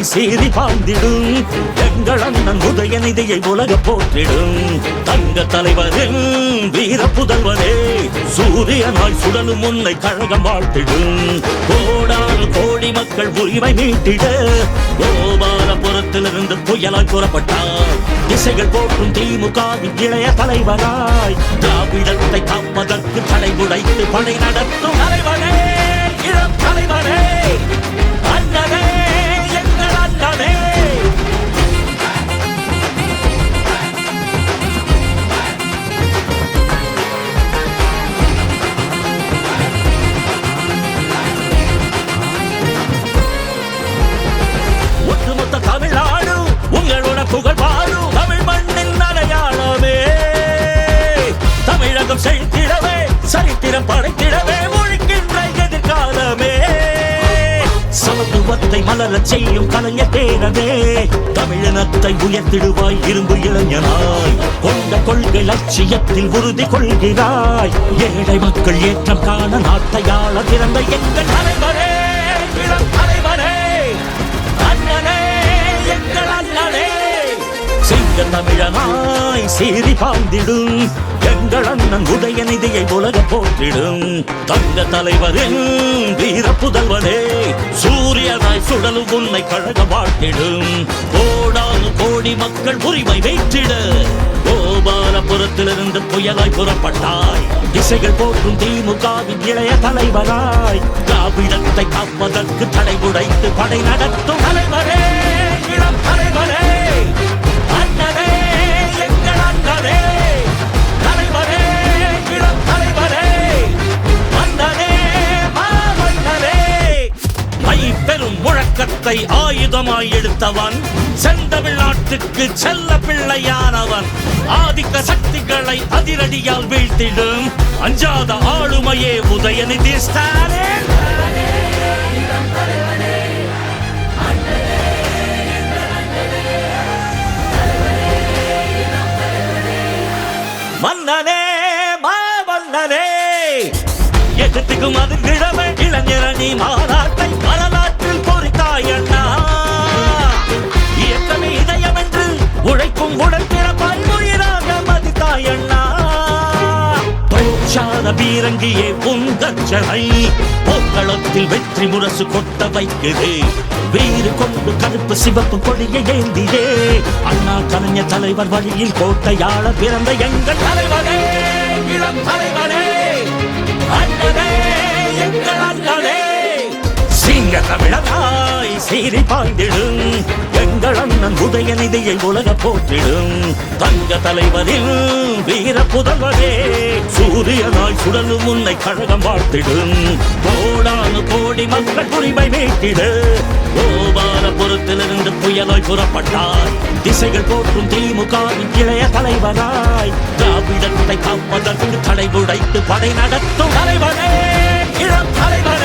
சீறி பாய்ந்திடும் எங்கள் அண்ணன் உதயநிதியை உலக போற்றிடும் தங்க தலைவரின் வீர புதல்வரே சூரியனாய் சுடலும் உன்னை கழகம் வாழ்த்திடும் கோடான கோடி மக்கள் உரிமை மீட்டிட கோபாலபுரத்திலிருந்து புயலாய் புறப்பட்டார் திசைகள் போற்றும் திமுகவின் இளைய தலைவராய் திராவிடத்தை காப்பதற்கு தடை உடைத்து படை நடத்தும் தலைவரே இளம் தலைவரே அண்ணனே எங்கள் அண்ணனே ஒட்டுமொத்த தமிழ்நாடு உங்களோட புகழ் பாடும் தமிழ் மண்ணின் அடையாளமே தமிழகம் செழித்திடவே சரித்திரம் படைத்திடவே ஒழிக்கின்ற எதிர்காலமே சமத்துவத்தை மலரச் செய்யும் கலைஞர் தேரவே தமிழினத்தை உயர்த்திடுவாய் இரும்பு இளைஞனாய் கொண்ட கொள்கை லட்சியத்தில் உறுதி கொள்கிறாய் ஏழை மக்கள் ஏற்றம் காண நாட்டையாள திறந்த எங்கள் தலைவரே இளம் தலைவரே அண்ணனே எங்கள் அண்ணனே சிங்க தமிழனாய் சீறி பாய்ந்திடும் எங்கள் அண்ணன் உதயநிதியை உலக போற்றிடும் தங்க தலைவரின் வீர புதல்வனே சூரியனாய் சுடலும் உன்னை கழக வாழ்த்திடும் கோடானு கோடி மக்கள் உரிமை வெற்றிட கோபாலபுரத்திலிருந்து புயலாய் புறப்பட்டாய் திசைகள் போற்றும் திமுகவின் இளைய தலைவராய் திராவிடத்தை காப்பதற்கு தடை உடைத்து படை நடத்தும் தலைவரே இளம் தலைவரே அண்ணனே எங்கள் அண்ணனே தலைவரே இளம் தலைவரே அண்ணனே மாமன்னரே மை பெரும் முழக்கத்தை ஆயுதமாய் எடுத்தவன் செந்தமிழ்நாட்டுக்கு செல்ல பிள்ளையானவன் ஆதிக்க சக்திகளை அதிரடியால் வீழ்த்திடும் அஞ்சாத ஆளுமையே உதயநிதி ஸ்டாலின் மன்னனே மாமன்னனே எதிர்த்துக்கும் அது கிழமை இளைஞரணி மாநாட்டை வரலாற்றில் பொறித்தாய் அண்ணா இயக்கமே இதயம் என்று உழைக்கும் உடல் பிறப்பாய் உயிராக மதித்தாய் அண்ணா தோற்றாத பீரங்கியே பொங்கச்சனை போக்களத்தில் வெற்றி முரசு கொட்ட வைக்குது வீறு கொண்டு கருப்பு சிவப்பு கொடியை ஏந்தியே அண்ணா கலைஞர் தலைவர் வழியில் கோட்டையாள பிறந்த எங்கள் தலைவரே இளம் தலைவரே அண்ணனே எங்கள் அண்ணனே சிங்க தமிழனாய் சீறி பாய்ந்திடும் எங்கள் அண்ணன் உதயநிதியை உலக போற்றிடும் தங்க தலைவரின் வீர புதல்வரே சூரியனாய் சுடலும் உன்னை கழகம் வாழ்த்திடும் கோடானு கோடி மக்கள் உரிமை மீட்டிட கோபாலபுரத்திலிருந்து புயலாய் புறப்பட்டாய் திசைகள் போற்றும் திமுகவின் இளைய தலைவராய் திராவிடத்தை காப்பதற்கு தடை உடைத்து படை நடத்தும் தலைவரே இளம் தலைவர்